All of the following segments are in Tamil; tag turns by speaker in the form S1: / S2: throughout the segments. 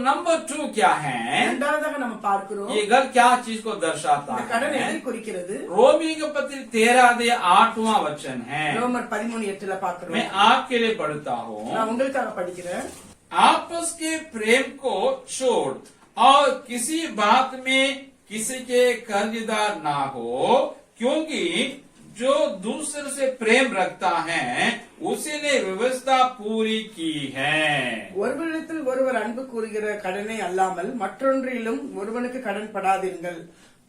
S1: नंबर 2 क्या है?
S2: இரண்டாவதாக நம்ம பார்க்கிறோம்
S1: ये घर क्या चीज को दर्शाता
S2: இந்த கடன்
S1: है?
S2: எதை குறிக்கிறது?
S1: रोमी के पत्र 13 वचन है।
S2: ரோமர் 13:8 பார்க்கிறோம்.
S1: मैं आपके लिए पढ़ता हूँ।
S2: நான் உங்களுக்காக படிக்கிறேன்.
S1: आपस के प्रेम को छोड़ और किसी बात में किसी के कर्जदार ना हो, क्योंकि जो दूसरे से प्रेम रखता है उसी ने व्यवस्था पूरी की है।
S2: ஒருவரிடத்தில் ஒருவர் அன்பு கூறுகிற கடனை அல்லாமல் மற்றொன்றிலும் ஒருவனுக்கு கடன் படாதீர்கள்.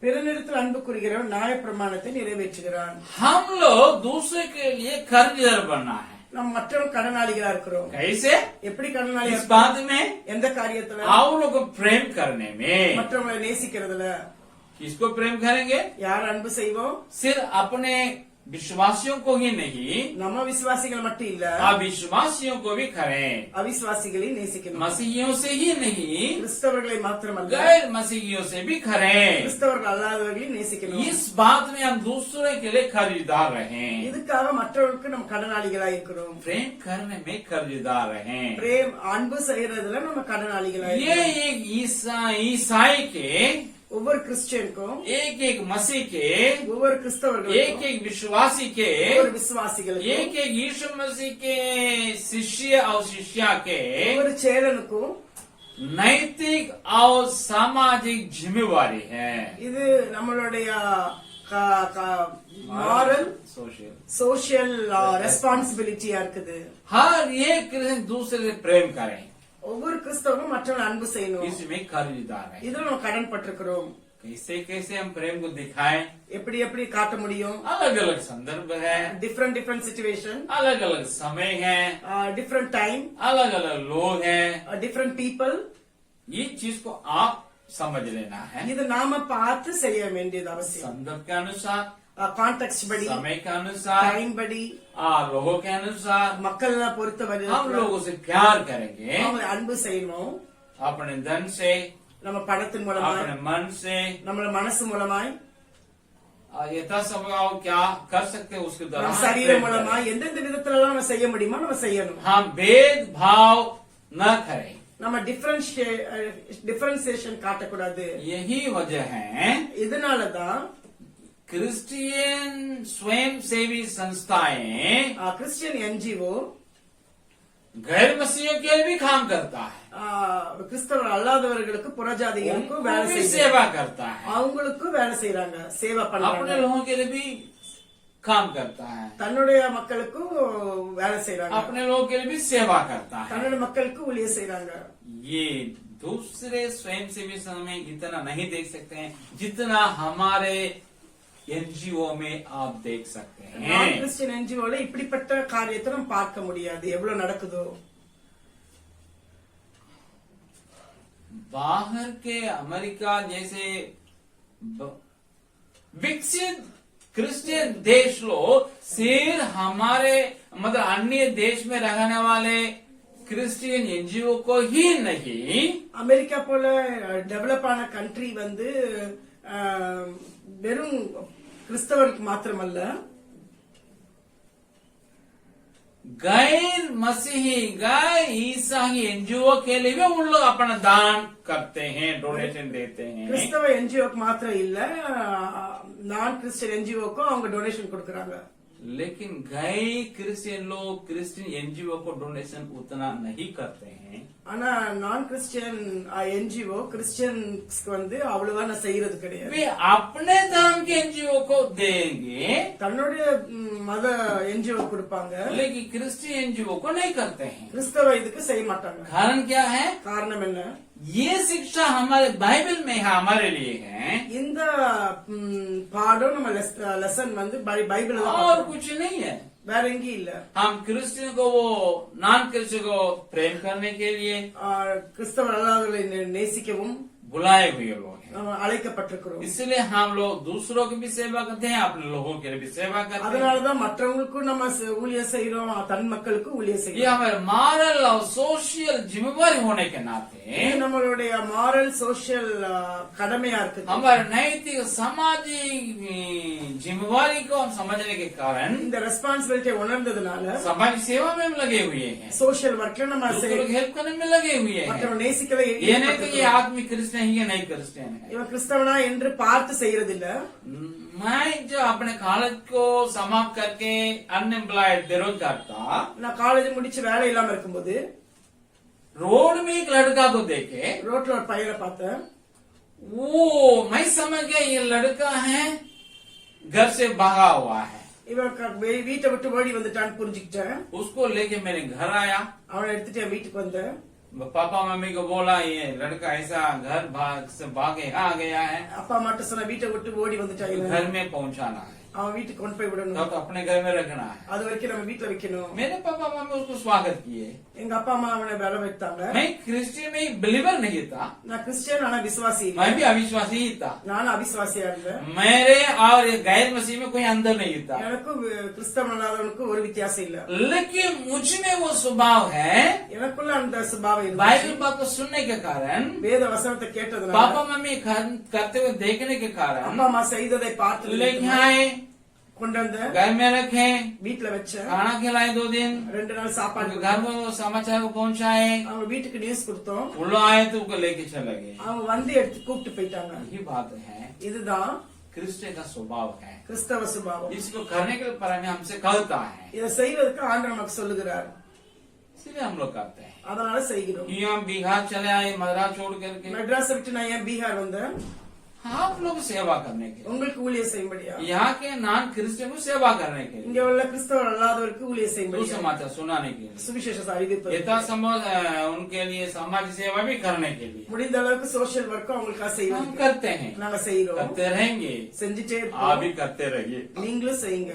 S2: பிறனிடத்தில் அன்பு கூறுகிறவன் நியாய பிரமாணத்தை நிறைவேற்றுகிறான்.
S1: हम लोग दूसरे के लिए कर्जदार बनना है।
S2: நம்ம மற்றவங்க கடனாளிகளா இருக்கிறோம்.
S1: कैसे?
S2: எப்படி கடனாளி?
S1: इस बात में,
S2: எந்த காரியத்துல?
S1: आप लोग को प्रेम करने में।
S2: மற்றவங்களை நேசிக்கிறதுல.
S1: किसको प्रेम करेंगे?
S2: யார் அன்பு செய்வோம்?
S1: सिर्फ अपने विश्वासियों को ही नहीं,
S2: நம்ம விசுவாசிகள் மட்டும் இல்ல,
S1: अविश्वासियों को भी करें।
S2: அவிசுவாசிகளை நேசிக்கணும்.
S1: मसीहियों से ही नहीं,
S2: கிறிஸ்தவர்களை மாத்திரமல்ல,
S1: गैर मसीहियों से भी करें।
S2: கிறிஸ்தவர்கள் அல்லாதவர்களை நேசிக்கணும்.
S1: इस बात में हम दूसरे के लिए खरीदार रहें।
S2: இதுக்காக மற்றவர்களுக்கு நம்ம கடனாளிகளா இருக்கிறோம்.
S1: प्रेम करने में खरीदार रहें।
S2: பிரேம் அன்பு செய்யறதுல நம்ம கடனாளிகளா
S1: ये
S2: இருக்கிறோம்.
S1: एक ईसाई के,
S2: ஒவ்வொரு கிறிஸ்டியனுக்கும்,
S1: एक मसीह के,
S2: ஒவ்வொரு கிறிஸ்தவர்களுக்கும்,
S1: एक विश्वासी के,
S2: ஒவ்வொரு விசுவாசிகளுக்கும்,
S1: एक यीशु मसीह के शिष्य और शिष्या के
S2: ஒவ்வொரு சேலனுக்கும்
S1: नैतिक और सामाजिक जिम्मेवारी है।
S2: இது நம்மளுடைய மாரல் சோஷியல் ரெஸ்பான்சிபிலிட்டியா இருக்குது.
S1: हर एक क्रिश्चियन दूसरे से प्रेम करें,
S2: ஒவ்வொரு கிறிஸ்தவனும் மற்றவங்க அன்பு செய்யணும்.
S1: इसमें खरीदार है।
S2: இதுல நம்ம கடன் பட்டிருக்கிறோம்.
S1: कैसे कैसे हम प्रेम को दिखाएं?
S2: எப்படி எப்படி காட்ட முடியும்?
S1: अलग अलग संदर्भ है,
S2: டிஃபரெண்ட் சிச்சுவேஷன்,
S1: अलग अलग समय है,
S2: டிஃபரெண்ட் டைம்,
S1: अलग अलग लोग हैं।
S2: Different people.
S1: ये चीज को आप समझ लेना है।
S2: இது நாம பார்த்து செய்ய வேண்டியது அவசியம்.
S1: संदर्भ के अनुसार,
S2: கான்டெக்ட் படி,
S1: समय के अनुसार,
S2: டைம் படி,
S1: लोगों के अनुसार
S2: மக்கள் பொறுத்தவரை
S1: हम लोगों से प्यार करेंगे।
S2: அவங்களை அன்பு செய்யணும்.
S1: अपने धन से,
S2: நம்ம பணத்தின் மூலமாய்,
S1: अपने मन से,
S2: நம்மள மனசு மூலமாய்,
S1: यथासंभव क्या कर सकते हैं उसके
S2: நம்ம
S1: दौरान
S2: சரீரம்
S1: प्रेम
S2: மூலமாய்
S1: करें।
S2: எந்தெந்த விதத்துல எல்லாம் நம்ம செய்ய முடியுமோ நம்ம செய்யணும்.
S1: हम भेदभाव न करें।
S2: நம்ம டிஃபரன்சியேஷன் காட்டக்கூடாது.
S1: यही वजह है
S2: இதனாலதான்
S1: क्रिश्चियन स्वयं सेवी संस्थाएं
S2: கிறிஸ்டியன் என்ஜிஓ
S1: गैर मसीहियों के लिए भी काम करता है,
S2: கிறிஸ்தவர் அல்லாதவர்களுக்கு புறஜாதிகளுக்கும் வேலை
S1: उनको भी
S2: செய்ய,
S1: सेवा करता है,
S2: அவங்களுக்கும் வேலை செய்யறாங்க, சேவை
S1: अपने
S2: பண்றாங்க.
S1: लोगों के लिए भी काम करता है,
S2: தன்னுடைய மக்களுக்கும் வேலை செய்யறாங்க,
S1: अपने लोगों के लिए भी सेवा करता है।
S2: தன்னுடைய மக்களுக்கு ஊழியம் செய்யறாங்க.
S1: ये दूसरे स्वयं सेवी संघ में इतना नहीं देख सकते हैं जितना हमारे एनजीओ में आप देख सकते हैं।
S2: நான் கிறிஸ்டியன் என்ஜிஓல இப்படிப்பட்ட காரியத்தை நம்ம பார்க்க முடியாது. எவ்வளவு நடக்குதோ.
S1: बाहर के अमेरिका जैसे विकसित क्रिश्चियन देश लोग सिर्फ हमारे मतलब अन्य देश में रहने वाले क्रिश्चियन एनजीओ को ही नहीं,
S2: அமெரிக்கா போல டெவலப் ஆன கண்ட்ரி வெறும் கிறிஸ்தவருக்கு மாத்திரமல்ல,
S1: गैर मसीही गैर ईसाई एनजीओ के लिए भी उन लोग अपना दान करते हैं, डोनेशन देते हैं।
S2: கிறிஸ்தவ என்ஜிஓக்கு மாத்திரம் இல்ல, நான் கிறிஸ்டியன் என்ஜிஓக்கும் அவங்க டொனேஷன் கொடுக்கறாங்க.
S1: लेकिन गैर क्रिश्चियन लोग क्रिश्चियन एनजीओ को डोनेशन उतना नहीं करते हैं।
S2: ஆனா நான் கிறிஸ்டியன் என்ஜிஓ கிறிஸ்டியன்ஸ்க்கு அவ்வளவா நான் செய்யறது கிடையாது.
S1: वे अपने धर्म के एनजीओ को देंगे,
S2: தன்னுடைய மத என்ஜிஓ கொடுப்பாங்க,
S1: लेकिन क्रिश्चियन एनजीओ को नहीं करते हैं।
S2: கிறிஸ்தவ இதுக்கு செய்ய மாட்டாங்க.
S1: कारण क्या है?
S2: காரணம் என்ன?
S1: ये शिक्षा हमारे बाइबल में है, हमारे लिए है,
S2: இந்த பாடம் நம்ம லெசன் பைபிள்
S1: और कुछ नहीं है।
S2: வேற எங்கேயும் இல்ல.
S1: हम क्रिश्चियन को वो नॉन क्रिश्चियन को प्रेम करने के लिए,
S2: கிறிஸ்தவர் அல்லாதவர்களை நேசிக்கவும்,
S1: बुलाए हुए लोग हैं।
S2: நம்ம அழைக்கப்பட்டிருக்கிறோம்.
S1: इसलिए हम लोग दूसरों की भी सेवा करते हैं, अपने लोगों के लिए भी सेवा करते हैं।
S2: அதனாலதான் மற்றவங்களுக்கும் நம்ம ஊழியம் செய்யறோம், தன் மக்களுக்கும் ஊழியம்
S1: ये
S2: செய்யறோம்.
S1: हमारे मॉरल और सोशल जिम्मेवारी होने के नाते
S2: இது நம்மளுடைய மாரல் சோசியல் கடமையா இருக்குது.
S1: हमारे नैतिक सामाजिक जिम्मेवारी को हम समझने के कारण
S2: இந்த ரெஸ்பான்சிபிலிட்டி உணர்ந்ததுனால
S1: समाज सेवा में हम लगे हुए हैं,
S2: சோசியல் ஒர்க்ல நம்ம
S1: दूसरों की हेल्प करने में लगे हुए हैं।
S2: மற்றவங்க நேசிக்கவே
S1: ये नहीं कि ये आदमी क्रिश्चियन है या नहीं क्रिश्चियन है।
S2: இவன் கிறிஸ்தவனா என்று பார்த்து செய்யறது இல்ல.
S1: मैं जो अपने कॉलेज को समाप्त करके अनएम्प्लॉयड बेरोजगार था,
S2: நான் காலேஜ் முடிச்சு வேலை இல்லாம இருக்கும்போது
S1: रोड में एक लड़का को देखे,
S2: ரோட்ல ஒரு பையனை பார்த்தேன்.
S1: वो मैं समझ गया ये लड़का है घर से भागा हुआ है।
S2: இவன் வீட்டை விட்டு ஓடி வந்துட்டான்னு புரிஞ்சுக்கிட்டேன்.
S1: उसको लेके मेरे घर आया,
S2: அவனை எடுத்துட்டு என் வீட்டுக்கு வந்தேன்.
S1: पापा मम्मी को बोला ये लड़का ऐसा घर से भागे आ गया है,
S2: அப்பா அம்மாட்ட சொன்ன வீட்டை விட்டு ஓடி வந்துட்டான் இவன்.
S1: घर में पहुंचाना है,
S2: அவன் வீட்டுக்கு கொண்டு போய் விடணும்.
S1: तब अपने घर में रखना है।
S2: அது வரைக்கும் நம்ம வீட்டுல வைக்கணும்.
S1: मेरे पापा मम्मी उसको स्वागत किए।
S2: எங்க அப்பா अम्मा அவனை வேலை வைத்தாங்க.
S1: मैं क्रिश्चियन में बिलीवर नहीं था,
S2: நான் கிறிஸ்டியன் ஆனா விசுவாசி இல்ல.
S1: मैं भी अविश्वासी ही था।
S2: நானும் அவிசுவாசியா இருந்தேன்.
S1: मेरे और ये गैर मसीह में कोई अंतर नहीं था,
S2: எனக்கும் கிறிஸ்தவன் அல்லாதவனுக்கும் ஒரு வித்தியாசம் இல்ல.
S1: लेकिन मुझ में वो स्वभाव है।
S2: எனக்குள்ள அந்த சுபாவம் இருந்துச்சு.
S1: बाइबल बात को सुनने के कारण,
S2: வேத வசனத்தை கேட்டதுனால,
S1: पापा मम्मी करते हुए देखने के कारण
S2: அப்பா அம்மா செய்ததை பார்த்து
S1: लेके आए,
S2: கொண்டு வந்த
S1: घर में रखे,
S2: வீட்டுல வச்சேன்.
S1: खाना खिलाए 2 दिन,
S2: 2 நாள் சாப்பாடு
S1: घर में वो समाचार को पहुंचाए,
S2: அவங்க வீட்டுக்கு நியூஸ் கொடுத்தோம்.
S1: वो लोग आए तो उनको लेके चले गए।
S2: அவங்க வந்து எடுத்து கூப்பிட்டு போயிட்டாங்க.
S1: यही बात है,
S2: இதுதான்
S1: क्रिश्चियन का स्वभाव है।
S2: கிறிஸ்தவ சுபாவம்.
S1: इसको करने के लिए परमेश्वर हमसे कहता है,
S2: இதை செய்வதற்கு ஆண்டவர் நமக்கு சொல்லுகிறார்.
S1: इसलिए हम लोग करते हैं।
S2: அதனால செய்கிறோம்.
S1: कि हम बिहार चले आए मद्रास छोड़ करके,
S2: மெட்ராஸ் விட்டு நான் ஏன் பீகார் வந்தேன்?
S1: आप लोग सेवा करने के लिए,
S2: உங்களுக்கு ஊழியம் செய்யும்படியா.
S1: यहाँ के नॉन क्रिश्चियन को सेवा करने के लिए,
S2: இங்க உள்ள கிறிஸ்தவர் அல்லாதவருக்கு ஊழியம்
S1: दो
S2: செய்யும்படியா.
S1: समाचार सुनाने के लिए,
S2: சுவிசேஷ அறிவிப்பு.
S1: यथासंभव उनके लिए समाज सेवा भी करने के लिए
S2: முடிந்த அளவுக்கு சோசியல் ஒர்க் அவங்களுக்காக
S1: हम
S2: செய்வோம்.
S1: करते हैं,
S2: நாங்க செய்யறோம்.
S1: करते रहेंगे,
S2: செஞ்சுட்டே
S1: आप
S2: இருப்போம்.
S1: भी करते रहिए।
S2: நீங்களும் செய்யுங்க.